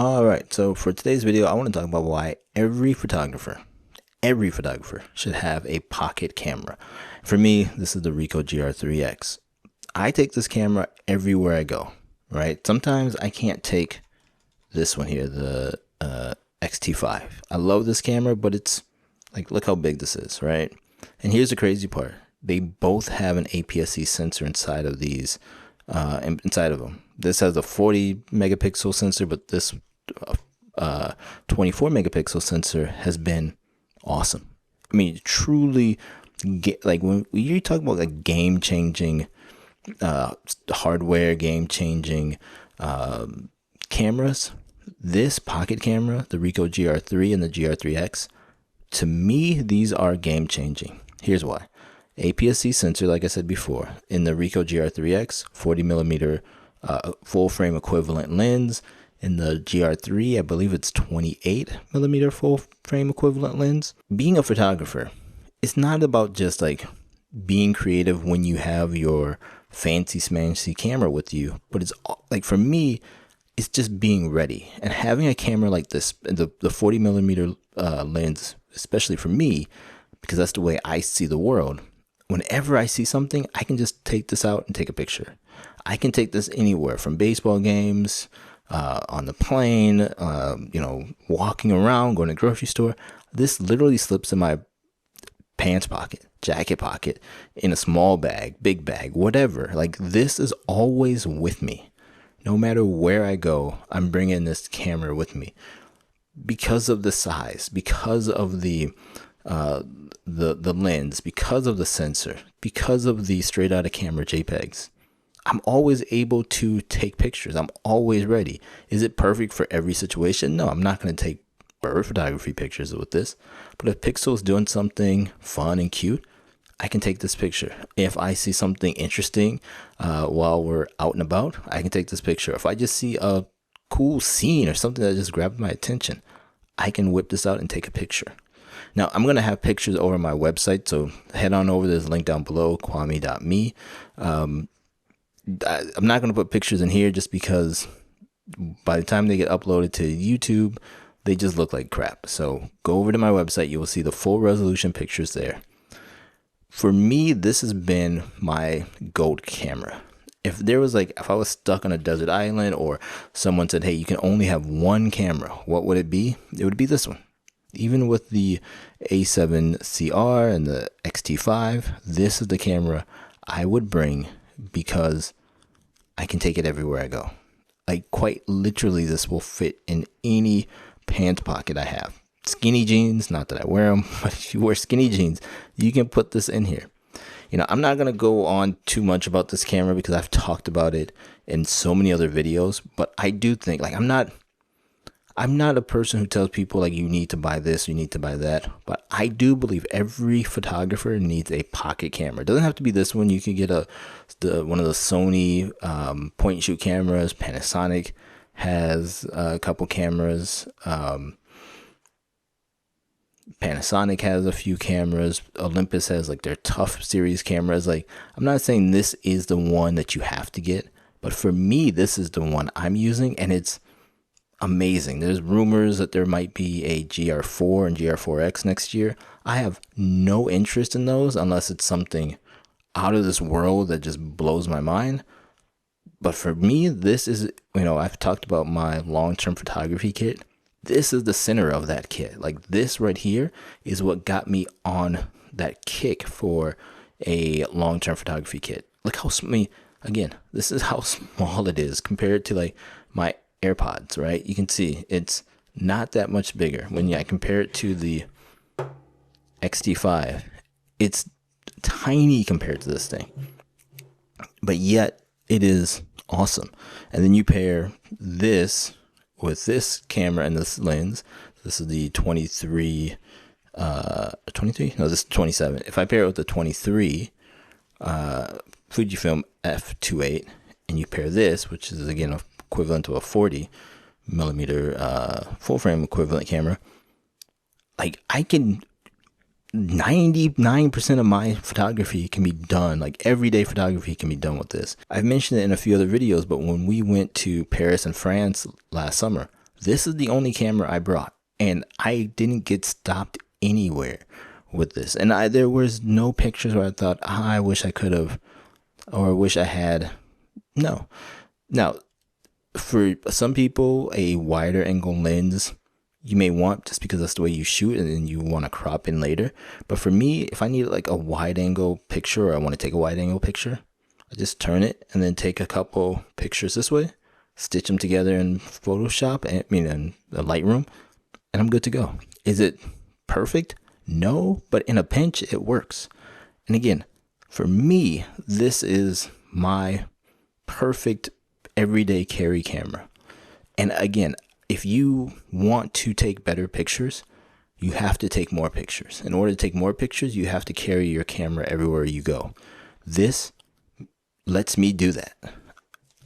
All right, so for today's video, I want to talk about why every photographer should have a pocket camera. For me, this is the Ricoh GR3X. I take this camera everywhere I go, right? Sometimes I can't take this one here, the XT5. I love this camera, but it's like, look how big this is, right? And here's the crazy part. They both have an APS-C sensor inside of these, inside of them. This has a 40 megapixel sensor, but this 24 megapixel sensor has been awesome. I mean, truly, like when you talk about like game-changing hardware, game-changing cameras, this pocket camera, the Ricoh GR3 and the GR3X, to me, these are game-changing. Here's why. APS-C sensor, like I said before, in the Ricoh GR3X, 40 millimeter full frame equivalent lens. In the GR3, I believe it's 28 millimeter full frame equivalent lens. Being a photographer, it's not about just like being creative when you have your fancy smancy camera with you, but it's like, for me, it's just being ready. And having a camera like this, the 40 millimeter lens, especially for me, because that's the way I see the world. Whenever I see something, I can just take this out and take a picture. I can take this anywhere, from baseball games, on the plane, walking around, going to the grocery store. This literally slips in my pants pocket, jacket pocket, in a small bag, big bag, whatever. Like, this is always with me. No matter where I go, I'm bringing this camera with me because of the size, because of the lens, because of the sensor, because of the straight out of camera JPEGs. I'm always able to take pictures. I'm always ready. Is it perfect for every situation? No, I'm not going to take bird photography pictures with this. But if Pixel's doing something fun and cute, I can take this picture. If I see something interesting while we're out and about, I can take this picture. If I just see a cool scene or something that just grabbed my attention, I can whip this out and take a picture. Now, I'm going to have pictures over my website, so head on over. There's a link down below, kwame.me. I'm not going to put pictures in here just because by the time they get uploaded to YouTube, they just look like crap. So go over to my website. You will see the full resolution pictures there. For me, this has been my GOAT camera. If I was stuck on a desert island or someone said, hey, you can only have one camera, what would it be? It would be this one. Even with the A7CR and the XT5, this is the camera I would bring because I can take it everywhere I go. Like, quite literally, this will fit in any pants pocket I have. Skinny jeans, not that I wear them, but if you wear skinny jeans, you can put this in here. I'm not going to go on too much about this camera because I've talked about it in so many other videos, but I do think, like, I'm not a person who tells people like you need to buy this, you need to buy that, but I do believe every photographer needs a pocket camera. It doesn't have to be this one. You can get one of the Sony point and shoot cameras. Panasonic has a couple cameras. Panasonic has a few cameras. Olympus has like their Tough series cameras. Like, I'm not saying this is the one that you have to get, but for me, this is the one I'm using, and it's amazing. There's rumors that there might be a GR4 and GR4X next year. I have no interest in those unless it's something out of this world that just blows my mind. But for me, this is, I've talked about my long-term photography kit. This is the center of that kit. Like, this right here is what got me on that kick for a long-term photography kit. Look how again, this is how small it is compared to like my AirPods, right? You can see it's not that much bigger. When I compare it to the XT5, it's tiny compared to this thing, but yet it is awesome. And then you pair this with this camera and this lens. This is the 23, no, this is 27. If I pair it with the 23 Fujifilm f2.8, and you pair this, which is again equivalent to a 40 millimeter full frame equivalent camera, like, I can 99% of my photography can be done, like everyday photography can be done with this. I've mentioned it in a few other videos, but when we went to Paris and France last summer, This is the only camera I brought, and I didn't get stopped anywhere with this. And there was no pictures where I thought, I wish I could have, or I wish I had. No. Now, for some people, a wider angle lens you may want just because that's the way you shoot and then you want to crop in later. But for me, if I need like a wide angle picture, or I want to take a wide angle picture, I just turn it and then take a couple pictures this way, stitch them together in Photoshop, in the Lightroom, and I'm good to go. Is it perfect? No, but in a pinch, it works. And again, for me, this is my perfect everyday carry camera. And again, if you want to take better pictures, you have to take more pictures. In order to take more pictures, you have to carry your camera everywhere you go. This lets me do that.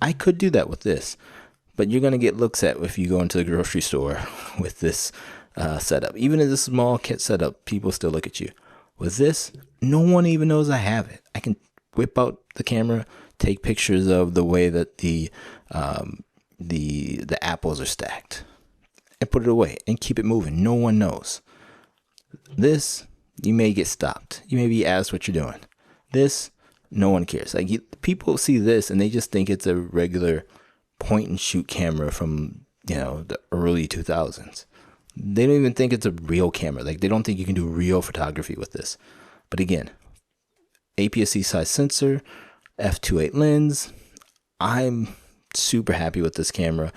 I could do that with this, but you're going to get looks at if you go into the grocery store with this setup. Even in this small kit setup, people still look at you. With this, no one even knows I have it. I can whip out the camera, take pictures of the way that the apples are stacked, and put it away and keep it moving. No one knows. This, you may get stopped. You may be asked what you're doing. This, no one cares. Like, people see this and they just think it's a regular point and shoot camera from, the early 2000s. They don't even think it's a real camera. Like, they don't think you can do real photography with this. But again, APS-C size sensor, f2.8 lens. I'm super happy with this camera.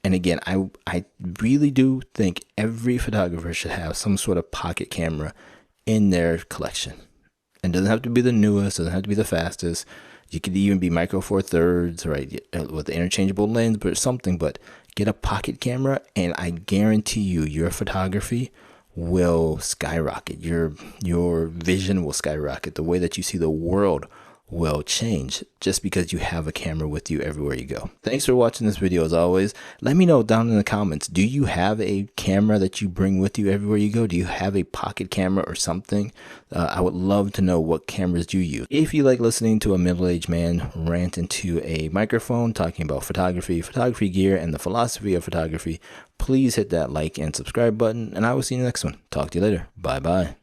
And again, I really do think every photographer should have some sort of pocket camera in their collection. And it doesn't have to be the newest, doesn't have to be the fastest. You could even be micro four thirds, right, with the interchangeable lens, but something. But get a pocket camera, and I guarantee you, your photography will skyrocket. Your vision will skyrocket. The way that you see the world will change just because you have a camera with you everywhere you go. Thanks for watching this video. As always, let me know down in the comments, do you have a camera that you bring with you everywhere you go? Do you have a pocket camera or something? I would love to know what cameras you use. If you like listening to a middle-aged man rant into a microphone talking about photography gear, and the philosophy of photography, please hit that like and subscribe button, and I will see you in the next one. Talk to you later. Bye bye.